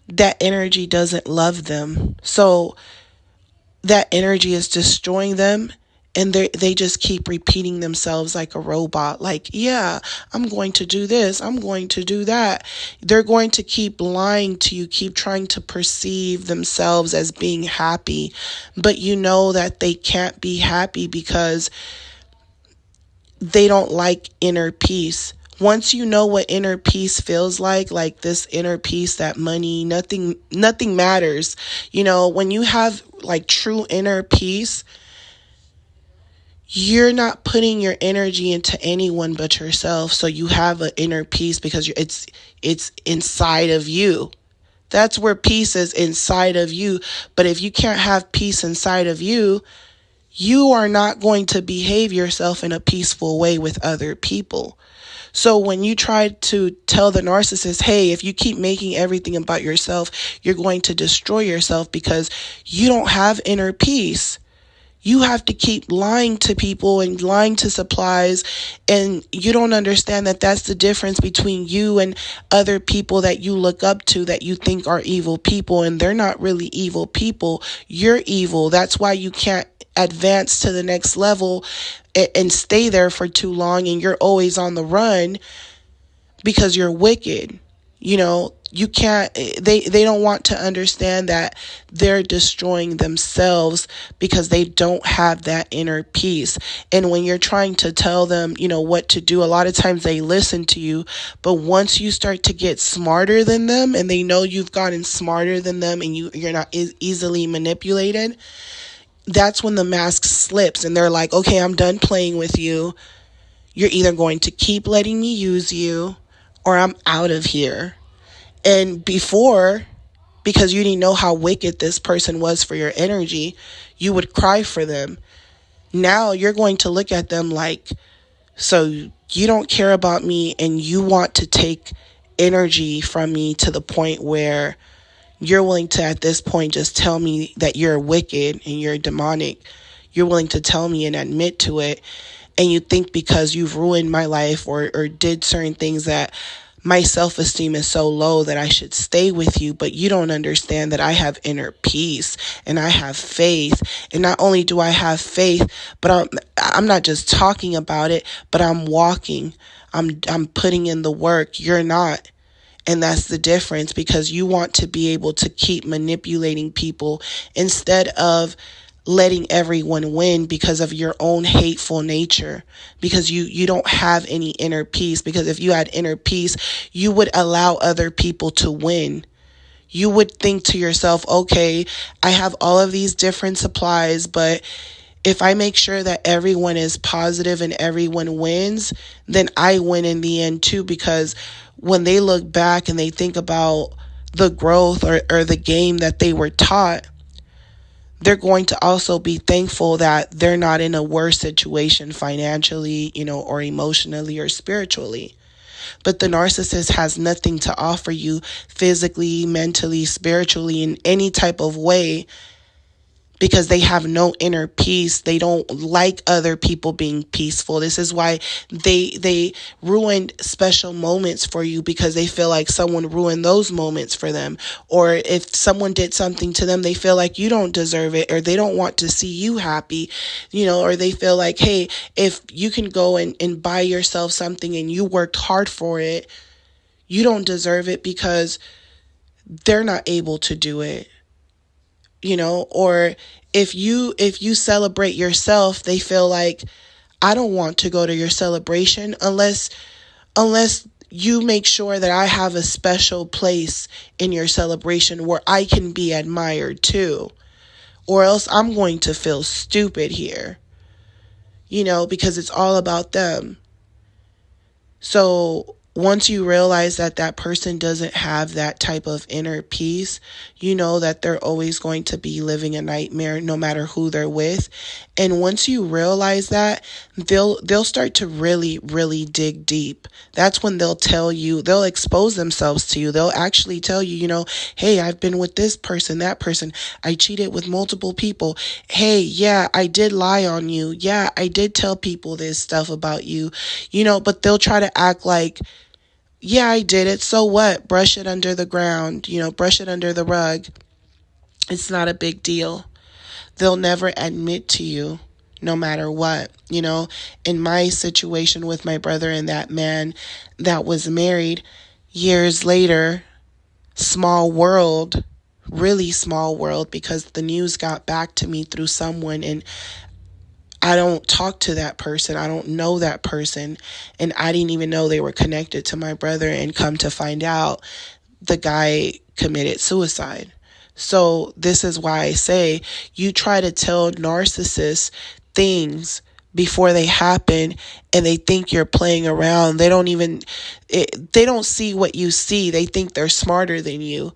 [SPEAKER 1] that energy doesn't love them. So that energy is destroying them, and they just keep repeating themselves like a robot. Like, yeah, I'm going to do this, I'm going to do that. They're going to keep lying to you, keep trying to perceive themselves as being happy, but you know that they can't be happy because they don't like inner peace. Once you know what inner peace feels like this inner peace, that nothing matters. When you have like true inner peace, you're not putting your energy into anyone but yourself. So you have an inner peace because it's inside of you. That's where peace is, inside of you. But if you can't have peace inside of you, you are not going to behave yourself in a peaceful way with other people. So when you try to tell the narcissist, hey, if you keep making everything about yourself, you're going to destroy yourself because you don't have inner peace. You have to keep lying to people and lying to supplies, and you don't understand that that's the difference between you and other people that you look up to that you think are evil people, and they're not really evil people. You're evil. That's why you can't advance to the next level and stay there for too long, and you're always on the run because you're wicked. You can't, they don't want to understand that they're destroying themselves because they don't have that inner peace. And when you're trying to tell them, what to do, a lot of times they listen to you. But once you start to get smarter than them and they know you've gotten smarter than them and you're not easily manipulated, that's when the mask slips and they're like, okay, I'm done playing with you. You're either going to keep letting me use you or I'm out of here. And before, because you didn't know how wicked this person was for your energy, you would cry for them. Now you're going to look at them like, so you don't care about me and you want to take energy from me to the point where you're willing to, at this point, just tell me that you're wicked and you're demonic. You're willing to tell me and admit to it. And you think because you've ruined my life or did certain things that my self-esteem is so low that I should stay with you. But you don't understand that I have inner peace and I have faith. And not only do I have faith, but I'm not just talking about it, but I'm walking. I'm putting in the work. You're not. And that's the difference, because you want to be able to keep manipulating people instead of letting everyone win because of your own hateful nature, because you don't have any inner peace. Because if you had inner peace, you would allow other people to win. You would think to yourself, okay, I have all of these different supplies, but if I make sure that everyone is positive and everyone wins, then I win in the end too. Because when they look back and they think about the growth or the game that they were taught, they're going to also be thankful that they're not in a worse situation financially, or emotionally or spiritually. But the narcissist has nothing to offer you physically, mentally, spiritually, in any type of way, because they have no inner peace. They don't like other people being peaceful. This is why they ruined special moments for you, because they feel like someone ruined those moments for them. Or if someone did something to them, they feel like you don't deserve it, or they don't want to see you happy, or they feel like, hey, if you can go and buy yourself something and you worked hard for it, you don't deserve it because they're not able to do it. Or if you celebrate yourself, they feel like, I don't want to go to your celebration unless you make sure that I have a special place in your celebration where I can be admired too. Or else I'm going to feel stupid here, because it's all about them. So once you realize that that person doesn't have that type of inner peace, you know that they're always going to be living a nightmare no matter who they're with. And once you realize that, they'll start to really, really dig deep. That's when they'll expose themselves to you. They'll actually tell you, hey, I've been with this person, that person. I cheated with multiple people. Hey, yeah, I did lie on you. Yeah, I did tell people this stuff about you, but they'll try to act like, yeah, I did it. So what? Brush it under the ground, brush it under the rug. It's not a big deal. They'll never admit to you no matter what. In my situation with my brother and that man that was married, years later, small world, really small world, because the news got back to me through someone, and I don't talk to that person. I don't know that person. And I didn't even know they were connected to my brother. And come to find out, the guy committed suicide. So this is why I say you try to tell narcissists things before they happen, and they think you're playing around. They don't see what you see. They think they're smarter than you.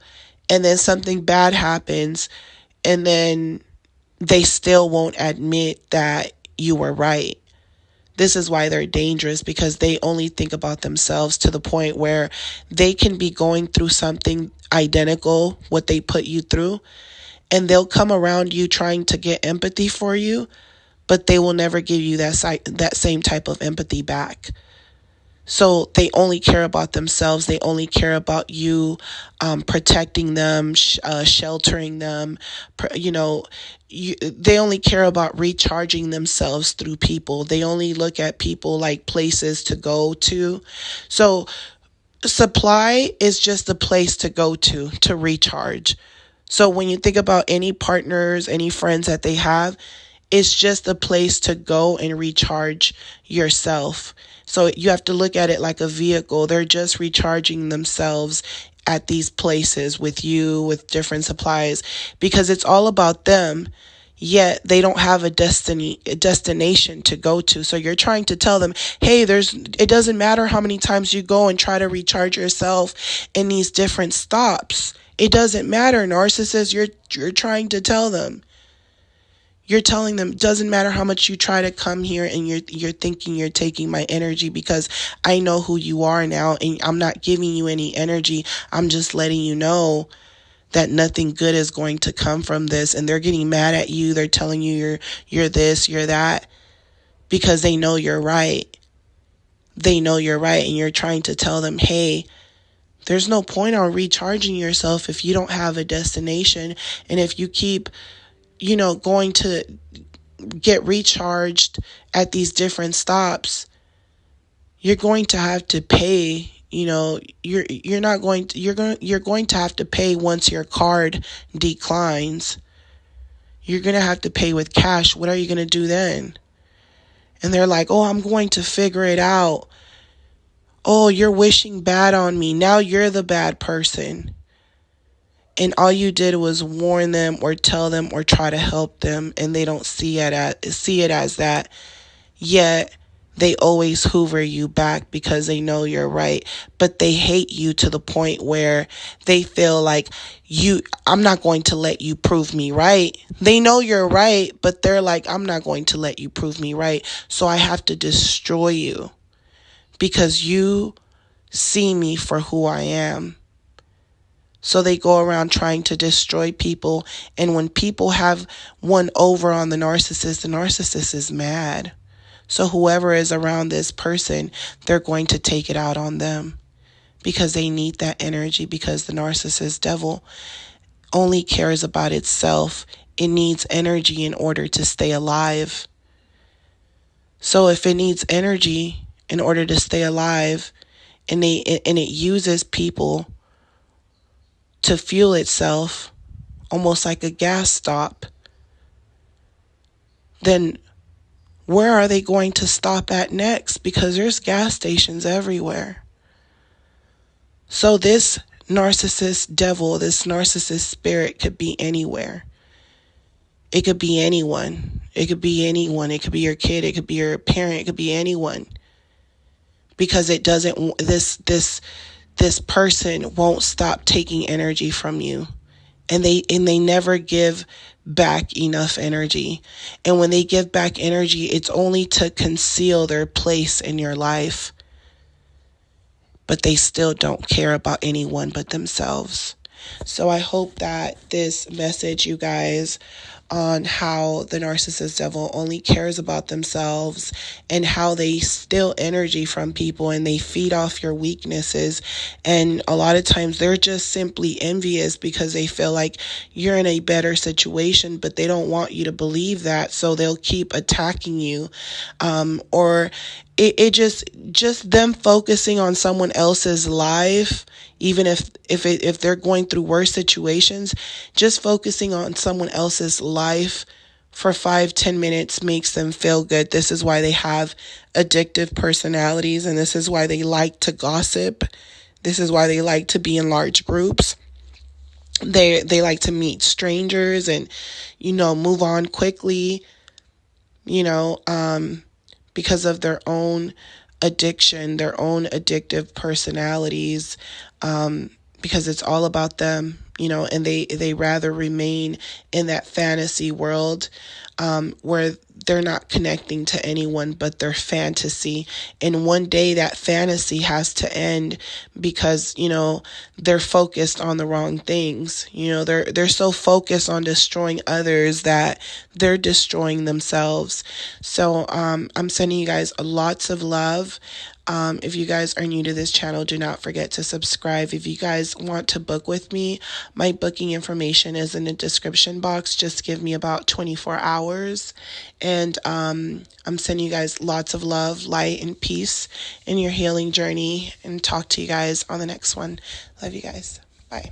[SPEAKER 1] And then something bad happens, and then they still won't admit that you were right. This is why they're dangerous, because they only think about themselves to the point where they can be going through something identical, what they put you through, and they'll come around you trying to get empathy for you, but they will never give you that same type of empathy back. So they only care about themselves. They only care about you, protecting them, sheltering them. They only care about recharging themselves through people. They only look at people like places to go to. So supply is just a place to go to recharge. So when you think about any partners, any friends that they have, it's just a place to go and recharge yourself. So you have to look at it like a vehicle. They're just recharging themselves at these places with you, with different supplies, because it's all about them. Yet they don't have a destination to go to. So you're trying to tell them, hey, it doesn't matter how many times you go and try to recharge yourself in these different stops. It doesn't matter, narcissist. You're trying to tell them. You're telling them it doesn't matter how much you try to come here, and you're thinking you're taking my energy, because I know who you are now, and I'm not giving you any energy. I'm just letting you know that nothing good is going to come from this. And they're getting mad at you. They're telling you you're this, you're that, because they know you're right. They know you're right, and you're trying to tell them, hey, there's no point on recharging yourself if you don't have a destination. And if you keep going to get recharged at these different stops, you're going to have to pay. You're going to have to pay once your card declines. You're going to have to pay with cash. What are you going to do then? And they're like, oh, I'm going to figure it out. Oh, you're wishing bad on me. Now you're the bad person. And all you did was warn them or tell them or try to help them, and they don't see it as that. Yet they always hoover you back because they know you're right. But they hate you to the point where they feel like I'm not going to let you prove me right. They know you're right, but they're like, I'm not going to let you prove me right. So I have to destroy you because you see me for who I am. So they go around trying to destroy people. And when people have one over on the narcissist is mad. So whoever is around this person, they're going to take it out on them because they need that energy, because the narcissist devil only cares about itself. It needs energy in order to stay alive. So if it needs energy in order to stay alive, and it uses people to fuel itself, almost like a gas stop, then where are they going to stop at next? Because there's gas stations everywhere. So this narcissist devil, this narcissist spirit could be anywhere. It could be anyone. It could be anyone. It could be your kid. It could be your parent. It could be anyone. Because it doesn't, this person won't stop taking energy from you. And they never give back enough energy. And when they give back energy, it's only to conceal their place in your life. But they still don't care about anyone but themselves. So I hope that this message, you guys, on how the narcissist devil only cares about themselves and how they steal energy from people and they feed off your weaknesses. And a lot of times they're just simply envious because they feel like you're in a better situation, but they don't want you to believe that. So they'll keep attacking you. Or it just them focusing on someone else's life, even if they're going through worse situations, just focusing on someone else's life for 5-10 minutes makes them feel good. This is why they have addictive personalities, and this is why they like to gossip. This is why they like to be in large groups. They like to meet strangers and, move on quickly, because of their own addiction, their own addictive personalities, because it's all about them, and they rather remain in that fantasy world where they're not connecting to anyone but their fantasy. And one day that fantasy has to end because, they're focused on the wrong things. They're so focused on destroying others that they're destroying themselves. So I'm sending you guys lots of love. If you guys are new to this channel, do not forget to subscribe. If you guys want to book with me, my booking information is in the description box. Just give me about 24 hours. And I'm sending you guys lots of love, light, and peace in your healing journey. And talk to you guys on the next one. Love you guys. Bye.